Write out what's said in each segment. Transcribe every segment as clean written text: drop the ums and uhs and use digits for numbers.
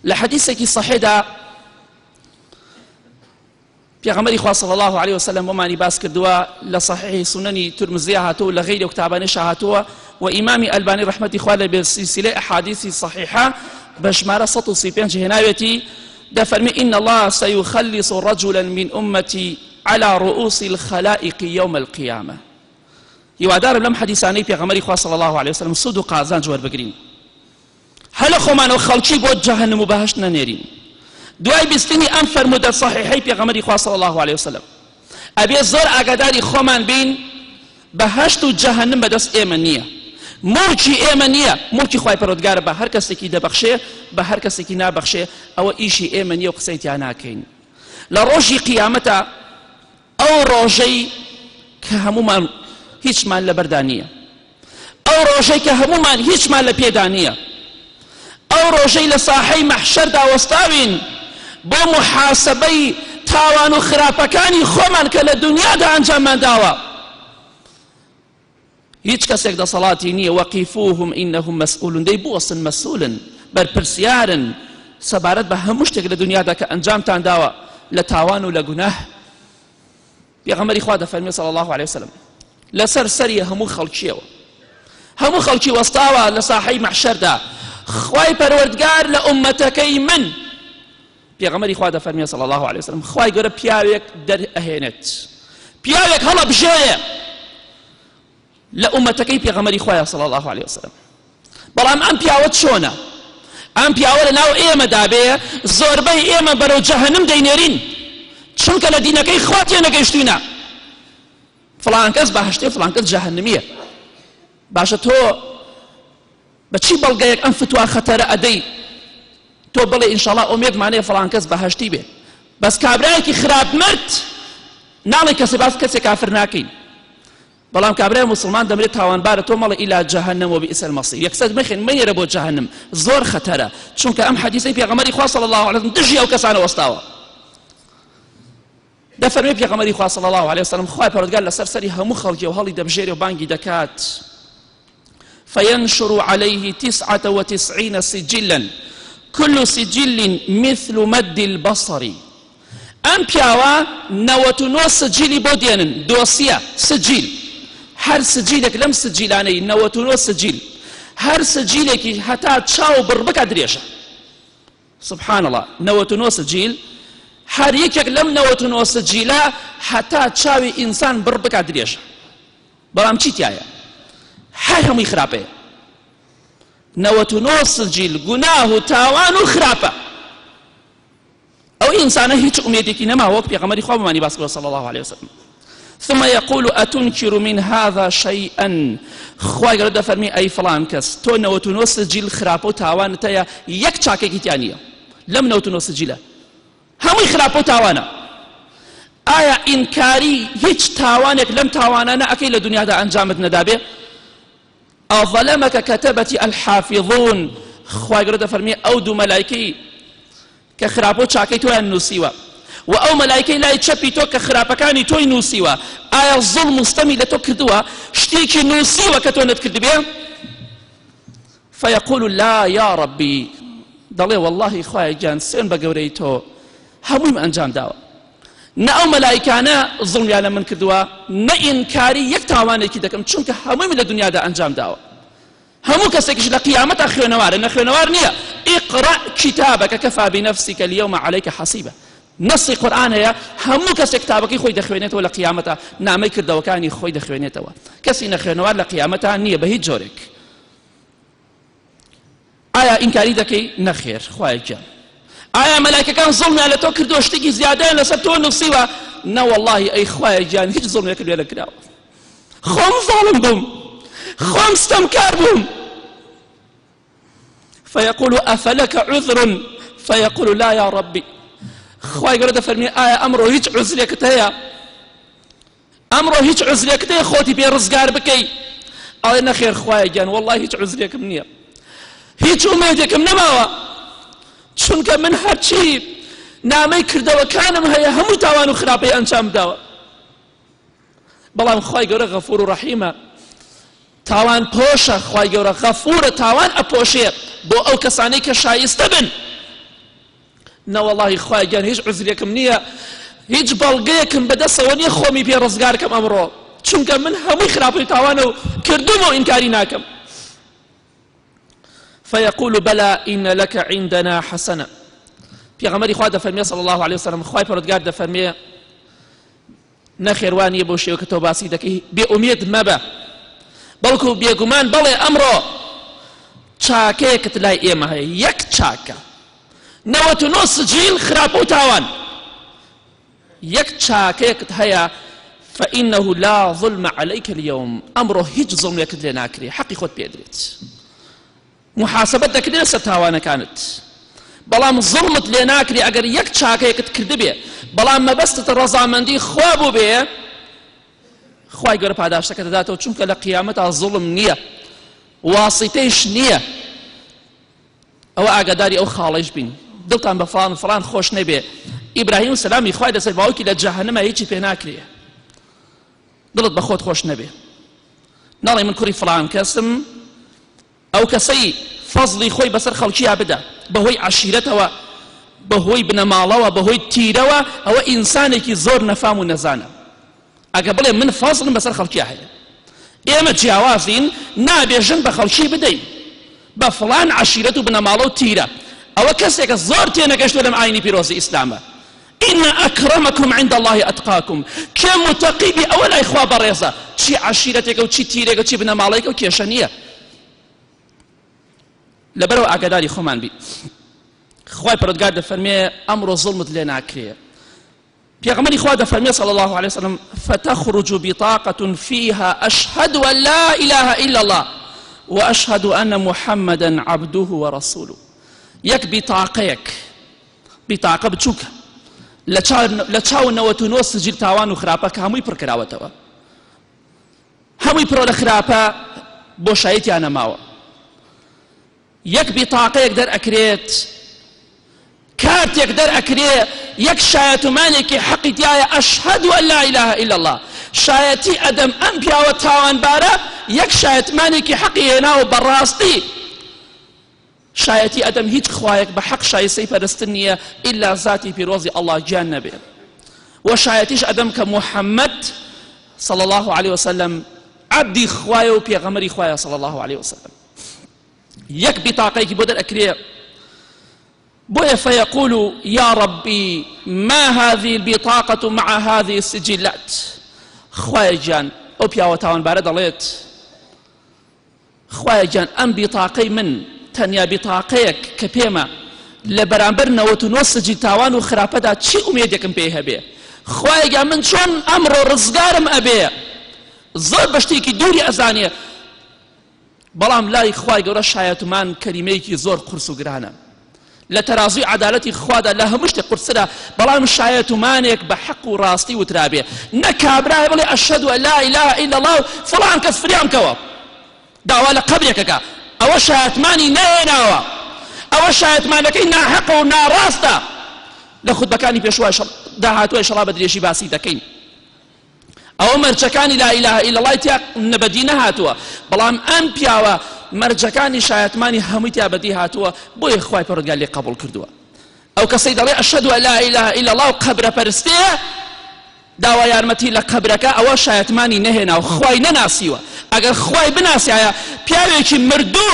لحديثك صحيح دا پیغمبری خوا صلی الله عليه وسلم ومانی باس کردوا لصحيح سنني ترمذي هاتو لغير كتابان شهاتو وإمام الباني رحمة إخوانه بسلسلة أحاديث صحيحة بشمارة 135 هنايتي دفرمي إن الله سيخلص رجلا من أمتي على رؤوس الخلائق يوم القيامة يوادار لم حديثاني پیغمبری خوا صلی الله عليه وسلم سود و قازان جوار بگرين هل خمان وخلقي بود جهنم وبهشت نيرين دوای بیستنی ام فرموده صحیحی پیغمبری خوا صلی الله علیه وسلم ابي زور اگداری خومن بین بهشت و جهنم بدست ایمنیه ملکی ایمنیه ملکی خوای پرودگار به هر کسی کی دبخشه به هر کسی کی نابخشه او ایشی ایمنیه و قسیت ناکین لروجی قیامتا او روجی که همومان هیچ مال لبردانیه او روجی که همومان هیچ مال لپیدانیه او روجی لصاحی محشر دا وستاوین بۆ محاسبەی تاوان و خراپەکانی خۆمان کە لە دنیادا ئەنجاممان داوە هیچ کەسێک دەسەڵاتی نییە وەقیفوهم ئینەهم مەسئولون دەی بوەسن مەسئولن بەرپرسیارن سەبارەت بە هەموو شتێک لە دنیادا کە ئەنجامتان داوە لە تاوان و لە گوناه پێغەمبەری خوا دەفەرمێ صلی الله عليه وسلم لەسەر سەری هەموو خەڵکیەوە هەموو خەڵکی وەستاوە لە ساحەی مەحشەردا خوای پەروەردگار لە ئومەتەکەی من پیغمبری خوا دەفەرمێ صلی الله عليه وسلم خوای گەورە پیاوێک دەرئەهێنێت پیاوێک هەڵەبژێیە لە ئومەتەکەی پیغمبری خوایە صلی الله عليه وسلم بەڵام ئەم پیاوە چۆنە ئەم پیاوە لە ناو ئێمەدا بێ زۆربەی ئێمە بەرەو جەهەنەم دەینێرین چونکە لە دینەکەی خوا تێنەگەیشتووینە فڵان کەس بەهەشتێ فڵان کەس جەهەنەمیە باشە تۆ بەچی بەڵگەیەک ئەم فتوا خەتەرە ئەدەی تۆ بڵێ ئینشاڵڵا ئومێدمانەیە فڵان کەس بەهەشتی بێ بەس کابرایەکی خراپ مرد ناڵێ کەسێ باس کەسێک کافر ناکەین بەڵام کابرای موسڵمان دەمرێت تاوانبارە تۆ مەڵێ ئیلا جەهەنەم وبئس المەصیر یەکسەر مەخێن مەیەرە بۆ جەهەنەم زۆر خەتەرە چونکە ئەم حەدیثەی پێغەمبەری خوا صلی الله عليه وسلم دژی ئەو کەسانە وەستاوە دەفەرمێ پێغەمبەری خوا صلی الله عليه وسلم خوای پەروەردگار لەسەر سەری هەموو خەڵکی و هەڵی دەبژێرێ و بانگی دەکات فينشر عليه 99 سجلا كل سجل مثل مد البصر ام پیاوا 99 سجلی بۆ دێنن دۆسیە سجل هەر سجلێک لەم سجلانەی 99 سجل هەر سجلێکی هەتا چاو بڕبکە درێژە سبحان الله 99 سجل هەر یەکێک لەم 99 سجلە هەتا چاوی ئینسان بڕبکە درێژە بەڵام چی تایە هەر هەمووی خراپەیە 99 سجل گوناه و تاوان و خراپە ئەو ئینسانە هیچ ئومێدێکی نەما وەک پێغەمبەری خوا بمانی باس کردووە صلی الله عليه وسلم ثم يقول أتنكر من هذا شيئا خوای گەورە دەفەرمی ئەی فڵان کەس تۆ 99 سجل خراپە و تاوانت هەیە یەک چاکێکی تیان نییە لەم 99 سجلە هەمووی خراپە و تاوانە ئایا ئینکاری هیچ تاوانێک لەم تاوانانە ئەکەی لە دنیادا ئەنجامت نەدابێ أظلمك كتبة الحافظون خوای گەورە دەفەرمێ ئەو دوو مەلایکەی کە خراپە و چاکەی تۆیان نووسیوە و ئەو مەلایکەی لای چەپی تۆ کە خراپەکانی تۆی نووسیوە ئایا زوڵم مستەمی لە تۆ کردووە شتێکی نووسیوە کە تۆ نەتکردبێ فيقول لا يا ربي دەڵێ والله خوای گیان سوێن بە گەورەی تۆ هەموویم ئەنجام داوە نە ئەو مەلایکانە زوڵمیان لە من کردووە نە ئینکاری یەک تاوانێکی دەکەم چونکە هەموویم لە دنیادا ئەنجام داوە هەموو کەسێکیش لە قیامەتا خوێنەوارە نە خوێنەوار نییە اقرأ كتابك كفى بنفسك اليوم عليك حسيبا نصی قورآن هەیە هەموو کەسێک کتابەکەی خۆی دەخوێنێتەوە لە قیامەتا نامەی کردەوەکانی خۆی دەخوێنێتەوە کەسی نەخوێنەوار لە قیامەتا نییە بە هیچ جۆرێک ئایا ئینکاری دەکەی نەخێر خوای گیان ئایا مەلایکەکان زوڵمیان لە تۆ کردووە شتێکی زیادەیان لەسەر تۆ نووسیوە نە وەڵڵاهی ئەی خوای گیان هیچ زوڵمێک لێ نەکراوە خۆم زاڵم بووم خۆم ستەمکار بووم فيقول أفلك عذر فيقول لا يا ربي خوای گەورە دەفەرمێ ئایا ئەمڕۆ هیچ عوزرێکت هەیە ئەمڕۆ هیچ عوزرێکت هەیە خۆتی پێ ڕزگار بکەی ئەڵێ نەخێر خوای گیان وەڵڵاهی هیچ عوزرێکم نییە هیچ ئومێدێکم نەماوە چونکە من هەرچی نامەی کردەوەکانم هەیە هەموو تاوان و خراپەی ئەنجام داوە بەڵام خوای گەورە غەفور و ڕەحیمە تاوان پۆشە خوای گەورە غەفورە تاوان ئەپۆشێ بۆ ئەو کەسانەی کە شایستە بن نەوەڵڵاهی خوای گیان هیچ عوزرێکم نییە، هیچ بەڵگەیەکم بەدەستەوە نییە خۆمی پێ ڕزگارکەم ئەمڕۆ، چونکە من هەمووی خراپی تاوانە و کردومەوە ئینکاری ناکەم. فيقول بلى إن لك عندنا حسنة. پێغەمبەری خوا دەفەرمێ صلی الله عليه وسلم، خوای پەروەردگار دەفەرمێ نەخێوانیە بۆ شێوە کە تۆ باسی دەکەی، بێئومێد مەبە، بەڵکو بێگومان بەڵێ ئەمڕۆ چاکەیەکت لای ئێمە هەیە، یەک چاکە 99 سجیل خراپە و تاوان، یەک چاکەیەکت هەیە، فإنه لا ظلم عليك اليوم، ئەمڕۆ هیچ زڵمێکت لێ ناکرێ، حەقی خۆت پێدرێت، محاسبەت دەکرێت سەر تاوانەکانت، بەڵام زڵمت لێ ناکری ئەگەر یەک چاکەیەکت کردبێ، بەڵام مەبەستت ڕەزامەندی خوا بوو بێ، خوای گەورە پاداشتەکە دەداتەوە، چونکە لە قیامەتە زڵم نییە، واسیتەیش نییە. ئەوە ئاگاداری ئەو خاڵەیش بین، دڵتان بە فڵان فڵان خۆش نەبێ، ئیبراهیم سەلامی خوای لەسەر باوکی لە جەهەنەمە هیچی پێ ناکرێ، دڵت بە خۆت خۆش نەبێ، ناڵێ من کوڕی فڵان کەسم، ئەو کەسەی فەزڵی خۆی بەسەر خەڵکییا بدە، بەهۆی عەشیرەتەوە، بەهۆی بنەماڵەوە، بەهۆی تیرەوە، ئەوە ئینسانێکی زۆر نەفام و نەزانە. ئەگە بڵێ من فەزڵم بەسەر خەڵکییا هەیە، ئێمە جیاوازین، نابێژن بە خەڵکی بدەین، بە فڵان عەشیرەت و بنەماڵە و تیرە، ئەوە کەسێکە زۆر تێنەگەشتوە لەم ئاینی پیرۆزی ئیسلامە. إن أكرمكم عند الله أتقاكم، كم متقي أو لا إخوة بريزة، شي عشيرتك أو شي تيرك أو شي بنمالك أو كيشانية، لبرو أقداري خمان بي خواي پروردگار دفرمي أمر ظلمت لنا كريه. پیغمبر خوا دفرمي صلى الله عليه وسلم فتخرج بطاقة فيها أشهد أن لا إله إلا الله وأشهد أن محمدا عبده ورسوله. يك بطاقة بچوك لچاو نوتونو سجل تاوان و خراپە هەمووی پڕ کراوەتەوە، هەمووی پڕۆ لە خراپە بۆشاییتیان نەماوە. یەک بیتاقەیەک دەرئەکرێت، کارتێک دەرئەکرێ، یەک شایەتمانێکی حەقی تایە، ئەشهەد ئەن لا إله إلا الله، شایەتی ئەدەم ئەم پیاوە تاوانبارە یەک شایەتمانێکی حەقی هێناوە بەڕاستی، شایەتی ئەدەم هیچ خوایەک بە حەق شایستەی پەرستن نییە ئیلا ذاتی پیرۆزی ئەڵڵا گیان نەبێ، و شایەتیش ئەدەم کە محەممەد صلى الله عليه وسلم عبدی خوایە و پێغەمبەری خوایە صلى الله عليه وسلم. یەک بیتاقەیەکی بۆ دەرئەکرێ، بۆیە فيقول يا ربي ما هذه البطاقة مع هذه السجلات. خوایە گیان ئەو پیاوە تاوانبارە دەڵێت خوایە گیان ئەم بیتاقەی من تەنیا بیتاقەیەک کە پێمە لە بەرامبەر 99 سجل تاوان و خراپەدا چی ئومێدێکم پێی هەبێ، خوایە گیان من چۆن ئەمڕۆ ڕزگارم ئەبێ، زۆر بەشتێکی دووری ئەزانێ، بەڵام لای خوای گەورە شایەتمان کەلیمەیەکی زۆر قورس و گرانە، لە تەرازوی عەدالەتی خوادا لە هەموو شتێک قورسرە، بەڵام شایەتمانێک بە حەق و ڕاستی وترابێ، نەکابرای بڵێ ئەشهەد ئەن لا إله إلا الله فڵان کەس فریام کەوە داوا لە قەبرێکەکە، ئەوە شایەتمانی نەهێناوە، ئەوە شایەتمانەکەی ناحەقە و ناڕاستە. لە خوتبەکانی پێشوای داهاتووە ئینشەڵڵا بە درێژی باسی دەکەین، ئەوە مەرجەکانی لا إله إلا الله تیا نەبەدی نەهاتووە، بەڵام ئەم پیاوە مەرجەکانی شایەتمانی هەمووی تیا بەدی هاتووە، بۆیە خوای پەروەردگار لێ قبول کردووە. ئەو کەسەی دەڵێ ئەشهەد ئەن لا إله إلا الله و قەبرە پەرستێ، داوا یارمەتی لە قەبرەکە، ئەوە شایەتمانی نەهێناوە، خوای نەناسیوە. ئەگەر خوای بناسیایە پیاوێکی مردوو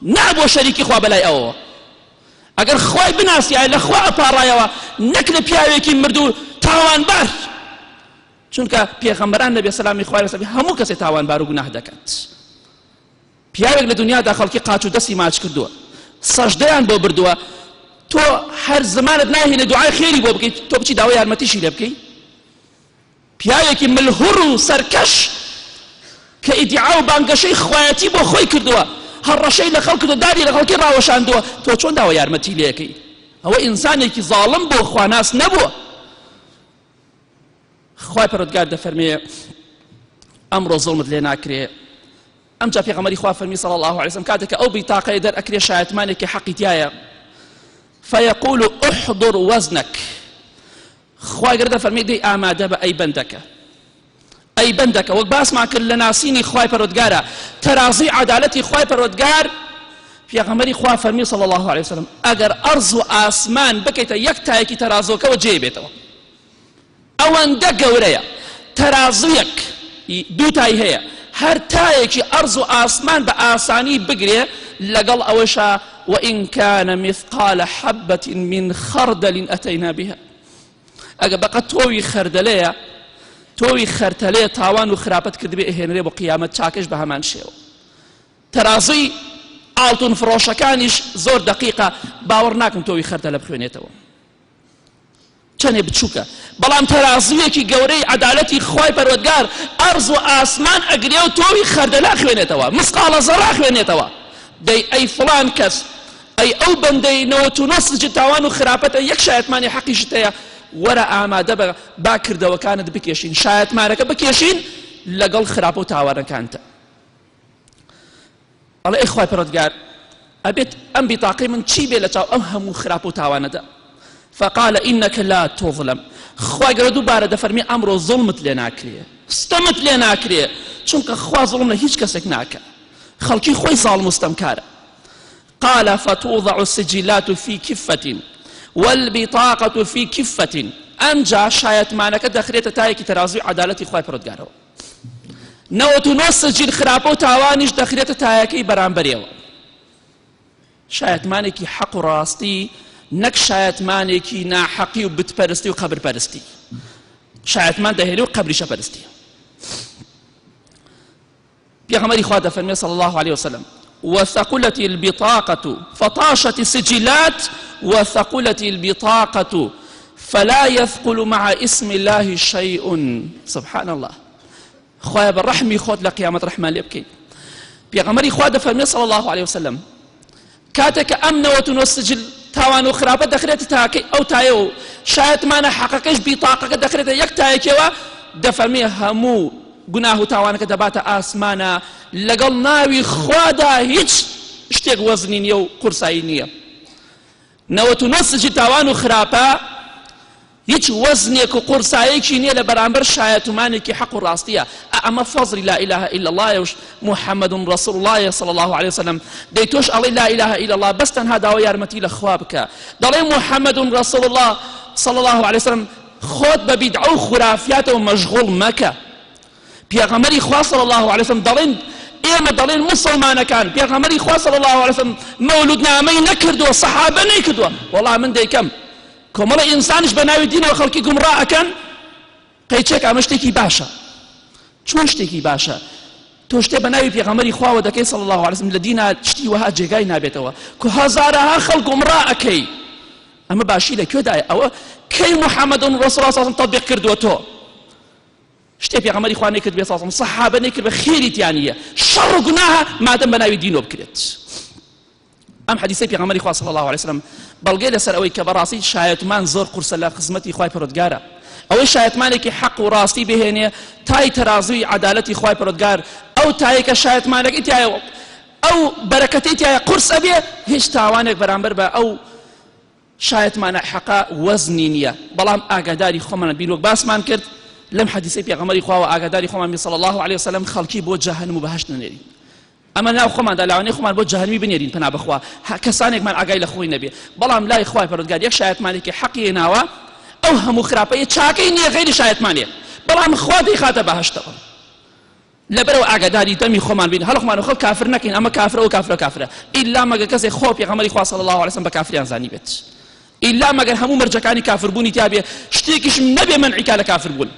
نابۆ شەریکی خوا بەلای ئەوەوە، ئەگەر خوای بناسیایە لە خوا ئەپاڕایەوە نەک لە پیاوێکی مردوو تاوانبار، چونکە پێغەمبەران نەبێ سەلامی خوای لەسەر هەموو کەسێک تاوانبار و گوناه دەکات. پیاوێک لە دنیادا خەڵکی قاچ و دەستی ماچ کردووە، سەجدەیان بۆ بردووە، تۆ هەر زمانت ناهێنێ دوعای خێری بۆ بکەیت، تۆ بچی داوای یارمەتیشی لێ بکەی. پیاوێکی ملهوڕ و سەرکەش کە ئیدعا و بانگەشەی خوایەتی بۆ خۆی کردووە، هەڕەشەی لە خەڵک کردووە، داری لە خەڵکی ڕاوەشاندووە، تۆ چۆن داوای یارمەتی لێەکەی؟ ئەوە ئینسانێکی زاڵم بۆ خواناس نەبووە. خوای پەروەردگار دەفەرمێ ئەمڕۆ زڵمت لێ ناکرێ. ئەمجا پێغەمبەری خوا فەرمی صلی الله عليه وسلم کاتێک ئەو بیتاقەیە دەرئەکرێ شایەتمانێکی حەقی تایە، فيقول احضر وزنك، خوای گەورە دەفەرمێ دەی ئامادە بە ئەی بەندەکە، ئەی بەندەکە. وەک باسمان کرد لە ناسینی خوای پەروەردگارە، تەرازی عەدالەتی خوای پەروەردگار پێغەمبەری خوا فەرمی صلی الله عليه وسلم ئەگەر ئەرز و ئاسمان بکەیتە یەک تایەکی تەرازۆکەوە جێ بێتەوە ئەوەندە گەورەیە تەرازویەک دوو تای هەیە هەر تایەکی ئەرز و ئاسمان بە ئاسانی بگرێ لەگەڵ ئەوەشە وإن كان مثقال حبة من خردل أتينا بها ئەگە بەقەت تۆوی خەردەلەیە تۆوی خەرتەلەیە تاوان و خراپەت کردبێ ئەهێنرێ بۆ قیامەت چاکەش بە هەمان شێوە تەرازوی ئاڵتون فرۆشەکانیش زۆر دقیقە باوەڕ ناکەم تۆوی خەرتەلە بخوێنێتەوە چەندێ بچووکە بەڵام تەرازویەکی گەورەی عەدالەتی خوای پەروەردگار ئەرز و ئاسمان ئەگرێ و تۆوی خەردەلا خوێنێتەوە مسقالە زەڕا خوێنێتەوە دەی ئەی فڵان کەس ئەی ئەو بەندەی 99 سجل تاوان و خراپەتە یەک شایەتمانی حەقیشت هەیە وەرە ئامادە بە با کردەوەکانت بکێشین شایەتمانەکە بکێشین لەگەڵ خراپە و تاوانەکانتە ئەڵێ ئەی خوای پەروەردگار ئەبێت ئەم بیتاقەی من چی بێ لە چاو ئەم هەموو خراپە و تاوانەدا فقال إنك لا تظلم خوا گەورە دووبارە دەفەرمی ئەمڕۆ زوڵمت لێ ناکرێ ستەمت لێ ناکرێ چونکە خوا زوڵم لە هیچ کەسێک ناکە خەڵکی خۆی زاڵم و ستەمکارە قال فتوضع السجلات في كفة والبطاقة في كفة ئەمجا شایەتمانەکە دەخرێتە تایەکی تەرازوی عەدالەتی خوای پەروەردگارەوە 99 سجل خراپە و تاوانیش دەخرێتە تایەکەی بەرامبەرێەوە شایەتمانێکی حەق و ڕاستی نەک شایەتمانێکی ناحەقی و بتپەرستی و قەبرپەرستی شایەتمان دەهێنێ و قەبریشە پەرستی پێغەمبەری خوا دەفەرمێ صلی الله عليه وسلم وثقلت البطاقة فطاشت السجلات وثقلت البطاقة فلا يثقل مع اسم الله شيء سبحان الله خوايا بالرحمة خود لقيامة رحمن لبكي بيغمري خوا فرمي صلى الله عليه وسلم كاتك أمن وتنسجل تاوان وخرابة دخلت تاكي أو تايو شاهد مانا حققش بطاقة دخلت يك تايكيوا دفرمي همو گوناه و تاوانەکە دەباتە ئاسمانە لەگەڵ ناوی خوادا هیچ شتێک وەزنی نییە و قورسایی نییە 99 سجل تاوان و خراپە هیچ وەزنێک و قورسایەکی نییە لە بەرامبەر شایەتمانێکی حەق و ڕاستیە ئەمە فەزلی لا إله إلا الله محمد رسول الله صلى الله عليه وسلم دەی تۆش ئەڵێ لا إله إلا الله بەس تەنها داوای یارمەتی لە خوا بکە دەڵێ محمد رسول الله صلى الله عليه وسلم خۆت بە بیدعە و خورافیاتەوە مەشغوڵ مەکە پێغەمبەری خوا صلی الله عليه وسلم دەڵێن ئێمە دەڵێن موسڵمانەکان پێغەمبەری خوا صلی الله عليه وسلم مەولودنامەی نەکردووە سەحابە نەیکردووە وەڵا من دەیکەم کۆمەڵە ئینسانش بە ناوی دینەوە خەڵکی گومڕا ئەکەن قەیچێک ئەمە شتێکی باشە چۆن شتێکی باشە تۆ شتێ بە ناوی پێغەمبەری خواوە دەکەی صلی الله عليه وسلم لە دینە شتی وەها جێگای نابێتەوە کە هەزارەها خەڵک گومڕا ئەکەی ئەمە باشی لەکوێدایە ئەوە کەی محەممەد ڕەسوڵ الله تەطبیق کردووە تۆ شتێ پێغەمبەری خوا نەیکرد بێ ساڵ سەحابە نەیکرد بە خێریتیان نییە شەڕ و گوناهە مادەم بە ناوی دینەوە بکرێت ئەم حەدیثەی پێغەمبەری خوا صلی الله عليه وسلم بەڵگەی لەسەر ئەوەی کە بەڕاستی شایەتمان زۆر قورسە لە خزمەتی خوای پەروەردگارە ئەوەی شایەتمانێکی حەق و ڕاستی بهێنێ تای تەرازوی عەدالەتی خوای پەروەردگار ئەو تایەکە شایەتمانێکی تایە ئەو بەرەکەتەی تایە قورس ئەبێ هیچ تاوانێک بەرامبەر بە ئەو شایەتمانە حەقا وەزنی نییە بەڵام ئاگاداری خۆمانە بیرۆک باسمان کرد لەم حەدیثەی پێغەمبەری خوا و ئاگاداری خۆمان صلی الله عليه وسلم خەڵکی بۆ جەهەنەم و بەهەشت نەنێرین ئەمە ناو خۆماندا لاوانەی خۆمان بۆ جەهەنەمی بنێرین پەنا بخوا کەسانێکمان ئاگای لە خۆی نەبێ بەڵام لای خوای پەروەردگار یەک شایەتمانێکی حەقی هێناوە ئەو هەموو خراپەیە چاکەی نییە غەیری شایەتمانێ بەڵام خوا دەیخاتە بەهەشتەوە لەبەرەوە ئاگاداری دەمی خۆمان بین هەڵخمان و خەڵک کافر نەکەین ئەمە کافرە و کافرە ئیلا مەگەر کەسێک خۆ پێغەمبەری خوا صلی الله عليه وسلم بە کافریان زانی بێت ئیلا مەگەر هەموو مەرجەکانی کافربوونی تیا بێ شتێکیش نەبێ منعیکا لە کافربوون